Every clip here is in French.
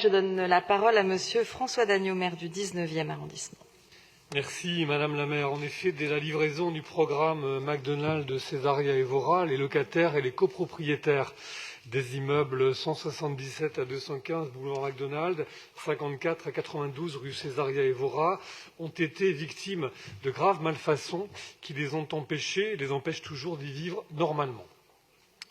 Je donne la parole à Monsieur François Dagneau, maire du 19e arrondissement. Merci Madame la maire. En effet, dès la livraison du programme McDonald's de Césaria Evora, les locataires et les copropriétaires des immeubles 177 à 215 boulevard McDonald's, 54 à 92 rue Césaria Evora ont été victimes de graves malfaçons qui les empêchent toujours d'y vivre normalement.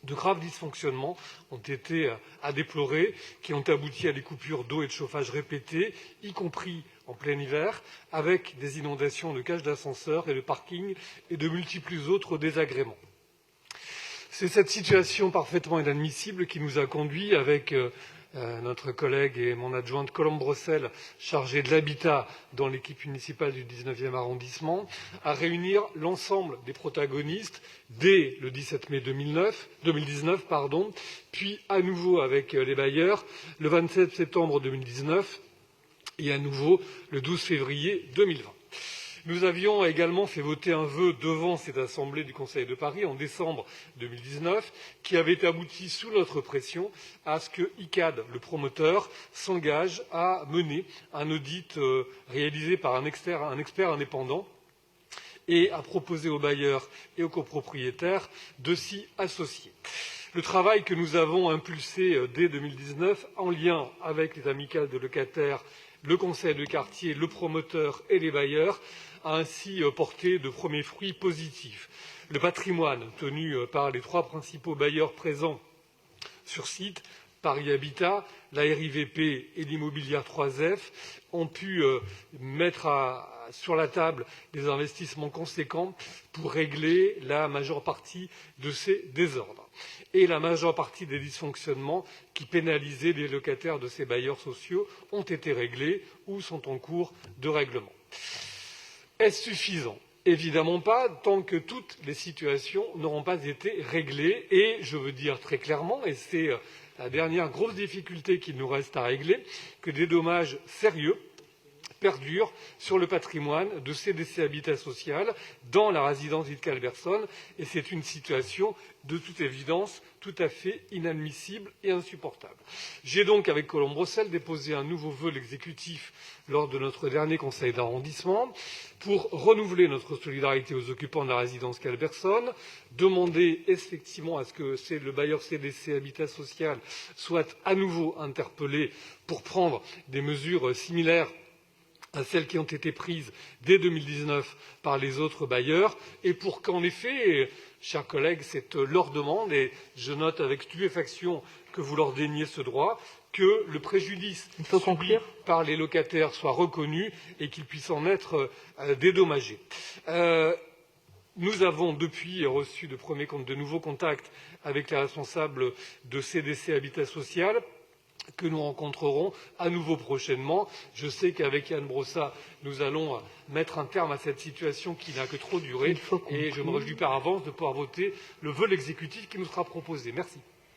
De graves dysfonctionnements ont été à déplorer, qui ont abouti à des coupures d'eau et de chauffage répétées, y compris en plein hiver, avec des inondations de cages d'ascenseurs et de parkings et de multiples autres désagréments. C'est cette situation parfaitement inadmissible qui nous a conduits, avec notre collègue et mon adjointe Colombe Brossel, chargée de l'habitat dans l'équipe municipale du 19e arrondissement, à réunir l'ensemble des protagonistes dès le 17 mai 2019, puis à nouveau avec les bailleurs le 27 septembre 2019 et à nouveau le 12 février 2020. Nous avions également fait voter un vœu devant cette assemblée du Conseil de Paris en décembre 2019, qui avait abouti sous notre pression à ce que ICAD, le promoteur, s'engage à mener un audit réalisé par un expert indépendant et à proposer aux bailleurs et aux copropriétaires de s'y associer. Le travail que nous avons impulsé dès 2019, en lien avec les amicales de locataires, le conseil de quartier, le promoteur et les bailleurs, a ainsi porté de premiers fruits positifs. Le patrimoine tenu par les trois principaux bailleurs présents sur site, Paris Habitat, la RIVP et l'Immobilière 3F, ont pu mettre sur la table des investissements conséquents pour régler la majeure partie de ces désordres et la majeure partie des dysfonctionnements qui pénalisaient les locataires de ces bailleurs sociaux ont été réglés ou sont en cours de règlement. Est-ce suffisant? Évidemment pas, tant que toutes les situations n'auront pas été réglées. Et je veux dire très clairement, et c'est la dernière grosse difficulté qu'il nous reste à régler, que des dommages sérieux perdurent sur le patrimoine de CDC Habitat Social dans la résidence Wittke-Alberson, et c'est une situation de toute évidence tout à fait inadmissible et insupportable. J'ai donc, avec Colombe Brossel, déposé un nouveau vœu l'exécutif lors de notre dernier conseil d'arrondissement pour renouveler notre solidarité aux occupants de la résidence Wittke-Alberson, demander effectivement à ce que le bailleur CDC Habitat Social soit à nouveau interpellé pour prendre des mesures similaires à celles qui ont été prises dès 2019 par les autres bailleurs, et pour qu'en effet, chers collègues, c'est leur demande, et je note avec stupéfaction que vous leur déniez ce droit, que le préjudice subi par les locataires soit reconnu et qu'ils puissent en être dédommagés. Nous avons depuis reçu de nouveaux contacts avec les responsables de CDC Habitat Social, que nous rencontrerons à nouveau prochainement. Je sais qu'avec Yann Brossa, nous allons mettre un terme à cette situation qui n'a que trop duré, et je me réjouis par avance de pouvoir voter le vœu exécutif qui nous sera proposé. Merci.